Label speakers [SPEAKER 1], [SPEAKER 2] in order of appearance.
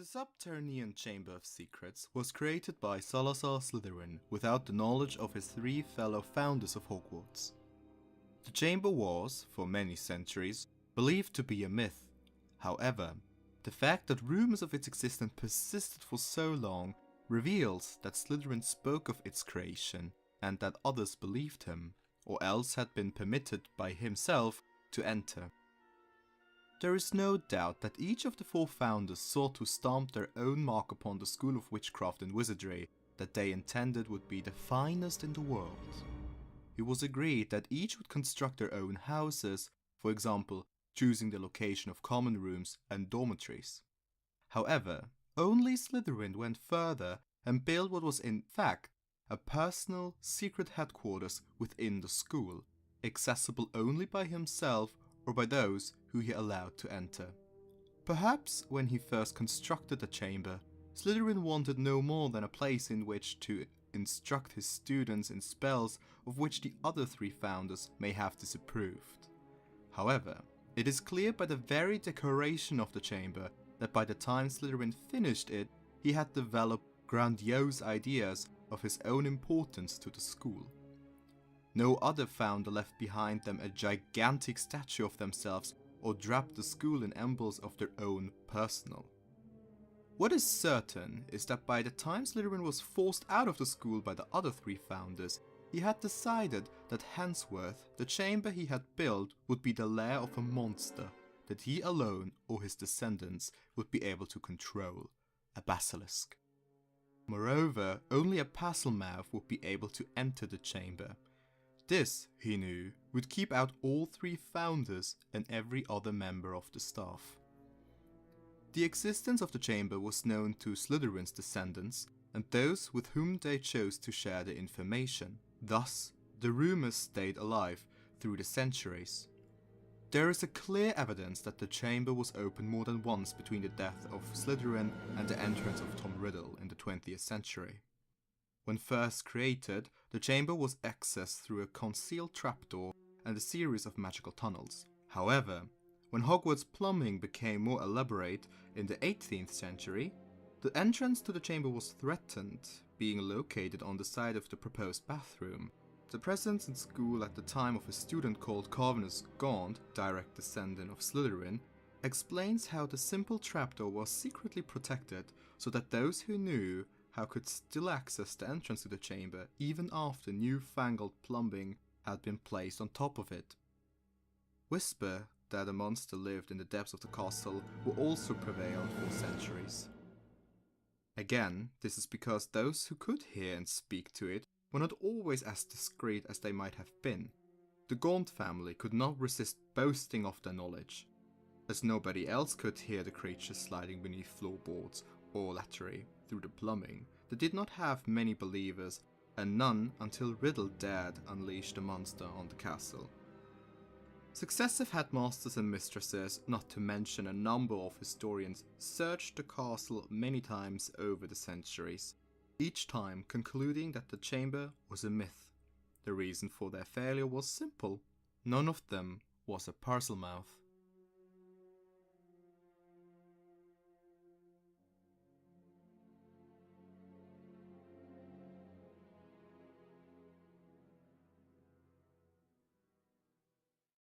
[SPEAKER 1] The Subterranean Chamber of Secrets was created by Salazar Slytherin without the knowledge of his three fellow founders of Hogwarts. The chamber was, for many centuries, believed to be a myth. However, the fact that rumors of its existence persisted for so long reveals that Slytherin spoke of its creation and that others believed him, or else had been permitted by himself to enter. There is no doubt that each of the four founders sought to stamp their own mark upon the school of witchcraft and wizardry that they intended would be the finest in the world. It was agreed that each would construct their own houses, for example, choosing the location of common rooms and dormitories. However, only Slytherin went further and built what was in fact a personal, secret headquarters within the school, accessible only by himself or by those who he allowed to enter. Perhaps when he first constructed the chamber, Slytherin wanted no more than a place in which to instruct his students in spells of which the other three founders may have disapproved. However, it is clear by the very decoration of the chamber that by the time Slytherin finished it, he had developed grandiose ideas of his own importance to the school. No other founder left behind them a gigantic statue of themselves or draped the school in emblems of their own personal. What is certain is that by the time Slytherin was forced out of the school by the other three founders, he had decided that henceforth the chamber he had built would be the lair of a monster that he alone or his descendants would be able to control, a basilisk. Moreover, only a Parselmouth would be able to enter the chamber. This, he knew, would keep out all three founders and every other member of the staff. The existence of the chamber was known to Slytherin's descendants and those with whom they chose to share the information. Thus, the rumors stayed alive through the centuries. There is a clear evidence that the chamber was opened more than once between the death of Slytherin and the entrance of Tom Riddle in the 20th century. When first created, the chamber was accessed through a concealed trapdoor and a series of magical tunnels. However, when Hogwarts plumbing became more elaborate in the 18th century, the entrance to the chamber was threatened, being located on the side of the proposed bathroom. The presence in school at the time of a student called Corvinus Gaunt, direct descendant of Slytherin, explains how the simple trapdoor was secretly protected so that those who knew how could still access the entrance to the chamber even after newfangled plumbing had been placed on top of it. Whisper that a monster lived in the depths of the castle will also prevail for centuries. Again, this is because those who could hear and speak to it were not always as discreet as they might have been. The Gaunt family could not resist boasting of their knowledge, as nobody else could hear the creatures sliding beneath floorboards or laterally through the plumbing. They did not have many believers, and none until Riddle dared unleash the monster on the castle. Successive headmasters and mistresses, not to mention a number of historians, searched the castle many times over the centuries, each time concluding that the chamber was a myth. The reason for their failure was simple: none of them was a Parselmouth.